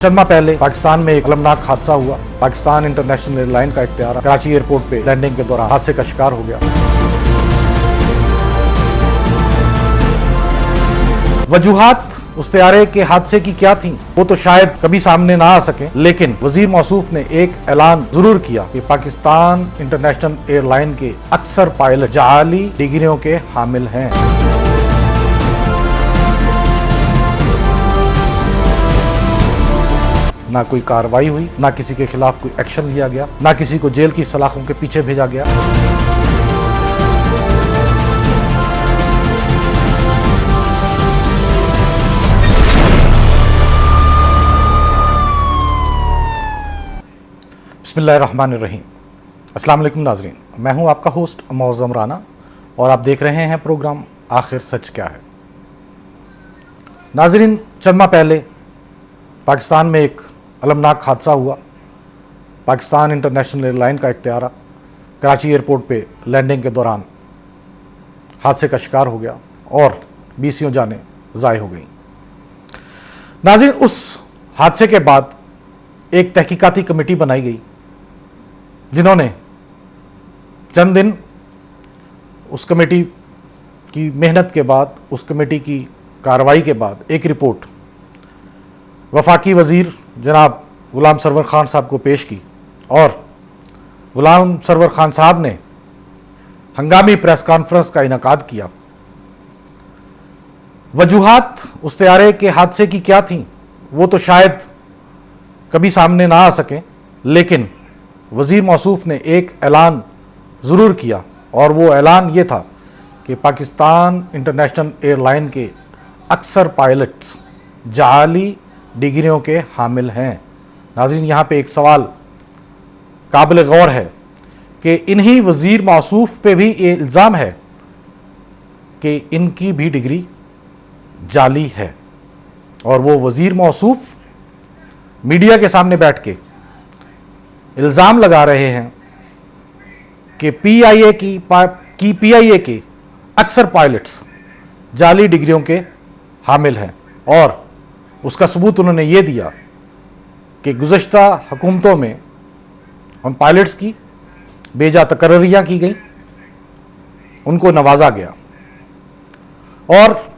चंद माह पहले पाकिस्तान में एक अलमनाक हादसा हुआ। पाकिस्तान इंटरनेशनल एयरलाइन का एक तैयारा कराची एयरपोर्ट पे लैंडिंग के दौरान हादसे का शिकार हो गया। वजूहात उस तैयारे के हादसे की क्या थी वो तो शायद कभी सामने ना आ सके, लेकिन वजीर मौसूफ ने एक ऐलान जरूर किया कि पाकिस्तान इंटरनेशनल एयरलाइन के अक्सर पायलट जाली डिग्रियों के हामिल हैं। ना कोई कार्रवाई हुई, ना किसी के खिलाफ कोई एक्शन लिया गया, ना किसी को जेल की सलाखों के पीछे भेजा गया। बिस्मिल्लाहिर्रहमानिर्रहीम। अस्सलाम वालेकुम नाज़रीन, मैं हूं आपका होस्ट मौज़म राना और आप देख रहे हैं प्रोग्राम आखिर सच क्या है। नाज़रीन, चंद माह पहले पाकिस्तान में एक अलमनाक हादसा हुआ। पाकिस्तान इंटरनेशनल एयरलाइन का एक तैयारा कराची एयरपोर्ट पे लैंडिंग के दौरान हादसे का शिकार हो गया और 20 जानें ज़ाय हो गईं। नाज़रीन, उस हादसे के बाद एक तहकीकाती कमेटी बनाई गई जिन्होंने चंद दिन उस कमेटी की मेहनत के बाद, उस कमेटी की कार्रवाई के बाद एक रिपोर्ट वफाकी वज़ीर जनाब गुलाम सरवर ख़ान साहब को पेश की और गुलाम सरवर ख़ान साहब ने हंगामी प्रेस कॉन्फ्रेंस का इनेकाद किया। वजूहात उस तैयारे के हादसे की क्या थी वो तो शायद कभी सामने ना आ सके, लेकिन वज़ीर मौसूफ ने एक ऐलान ज़रूर किया और वो ऐलान ये था कि पाकिस्तान इंटरनेशनल एयरलाइन के अक्सर पायलट्स जाली डिग्रियों के हामिल हैं। नाज़रीन, यहाँ पे एक सवाल काबिल गौर है कि इन्हीं वज़ीर मौसूफ पे भी ये इल्ज़ाम है कि इनकी भी डिग्री जाली है और वो वज़ीर मौसूफ मीडिया के सामने बैठ के इल्ज़ाम लगा रहे हैं कि पीआईए के अक्सर पायलट्स जाली डिग्रियों के हामिल हैं और उसका सबूत उन्होंने ये दिया कि गुज़श्ता हुकूमतों में उन पायलट्स की बेजा तकर्रियाँ की गई, उनको नवाजा गया। और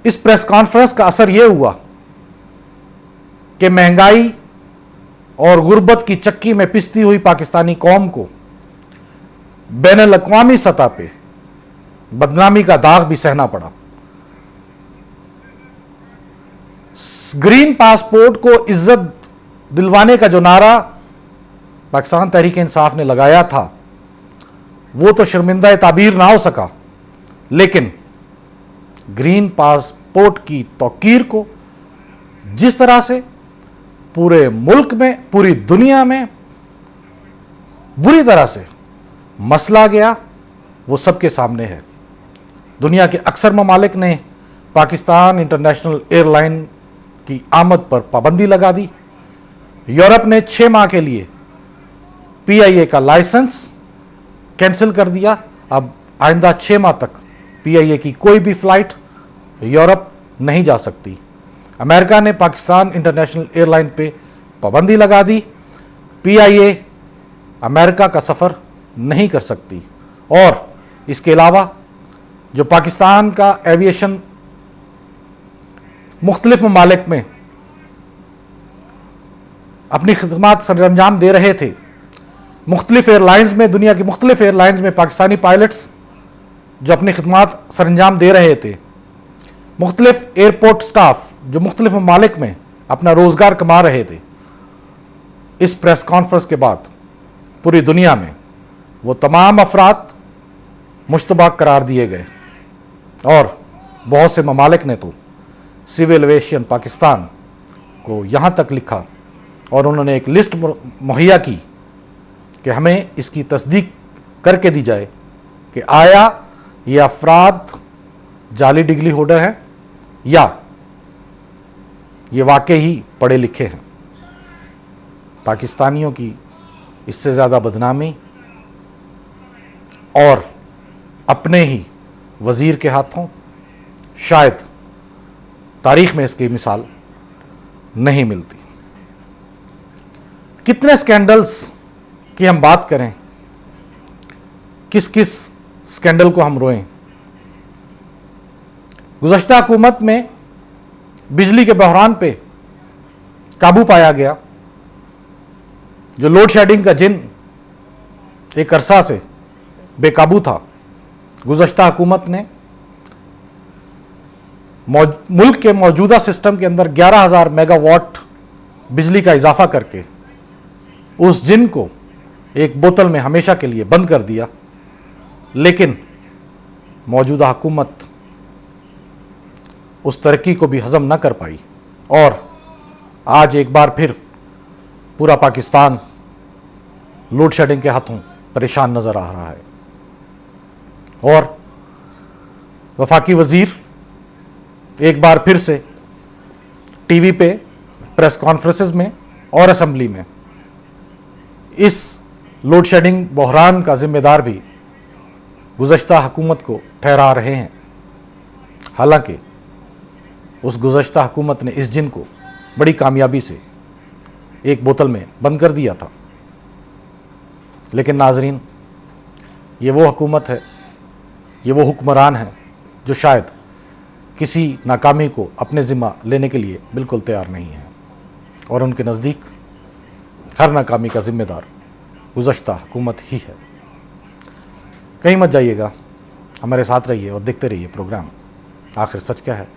इस प्रेस कॉन्फ्रेंस का असर यह हुआ कि महंगाई और गुर्बत की चक्की में पिसती हुई पाकिस्तानी कौम को बैनुल-अक़वामी सतह पे बदनामी का दाग भी सहना पड़ा। ग्रीन पासपोर्ट को इज्जत दिलवाने का जो नारा पाकिस्तान तहरीक इंसाफ ने लगाया था वो तो शर्मिंदा ताबीर ना हो सका, लेकिन ग्रीन पासपोर्ट की तौकीर को जिस तरह से पूरे मुल्क में, पूरी दुनिया में बुरी तरह से मसला गया वो सबके सामने है। दुनिया के अक्सर ममालिक ने पाकिस्तान इंटरनेशनल एयरलाइन की आमद पर पाबंदी लगा दी। यूरोप ने 6 माह के लिए पीआईए का लाइसेंस कैंसिल कर दिया। अब आइंदा 6 माह तक पीआईए की कोई भी फ्लाइट यूरोप नहीं जा सकती। अमेरिका ने पाकिस्तान इंटरनेशनल एयरलाइन पे पाबंदी लगा दी। पीआईए अमेरिका का सफ़र नहीं कर सकती। और इसके अलावा जो पाकिस्तान का एविएशन मुख्तलिफ ममालिक में अपनी खिदमत सरअंजाम दे रहे थे, मुख्तलिफ एयरलाइंस में, दुनिया की मुख्तलिफ एयरलाइंस में पाकिस्तानी पायलट्स जो अपनी खिदमत सरअंजाम दे रहे थे, मुख्तलिफ एयरपोर्ट स्टाफ जो मुख्तलिफ ममालिक में अपना रोज़गार कमा रहे थे, इस प्रेस कॉन्फ्रेंस के बाद पूरी दुनिया में वो तमाम अफराद मुश्तबा करार दिए गए और बहुत से ममालिक ने तो सिविल एविएशन पाकिस्तान को यहाँ तक लिखा और उन्होंने एक लिस्ट मुहैया की कि हमें इसकी तस्दीक करके दी जाए कि आया ये अफराद जाली डिग्री होल्डर हैं या ये वाकई ही पढ़े लिखे हैं। पाकिस्तानियों की इससे ज़्यादा बदनामी और अपने ही वज़ीर के हाथों शायद तारीख़ में इसकी मिसाल नहीं मिलती। कितने स्कैंडल्स की हम बात करें, किस किस स्कैंडल को हम रोएं। गुज़श्ता हुकूमत में बिजली के बहरान पे काबू पाया गया। जो लोड शेडिंग का जिन एक अरसा से बेकाबू था, गुज़श्ता हुकूमत ने मुल्क के मौजूदा सिस्टम के अंदर 11,000 मेगावाट बिजली का इजाफा करके उस जिन को एक बोतल में हमेशा के लिए बंद कर दिया। लेकिन मौजूदा हुकूमत उस तरक्की को भी हजम न कर पाई और आज एक बार फिर पूरा पाकिस्तान लोड शेडिंग के हाथों परेशान नजर आ रहा है। और वफाकी वजीर एक बार फिर से टीवी पे, प्रेस कॉन्फ्रेंसेस में और असेंबली में इस लोड शेडिंग बहरान का जिम्मेदार भी गुज़श्ता हुकूमत को ठहरा रहे हैं। हालांकि उस गुज़श्ता हुकूमत ने इस जिन को बड़ी कामयाबी से एक बोतल में बंद कर दिया था। लेकिन नाजरीन, ये वो हुकूमत है, ये वो हुक्मरान है जो शायद किसी नाकामी को अपने ज़िम्मा लेने के लिए बिल्कुल तैयार नहीं है और उनके नज़दीक हर नाकामी का जिम्मेदार गुज़श्ता हुकूमत ही है। कहीं मत जाइएगा, हमारे साथ रहिए और देखते रहिए प्रोग्राम आखिर सच क्या है।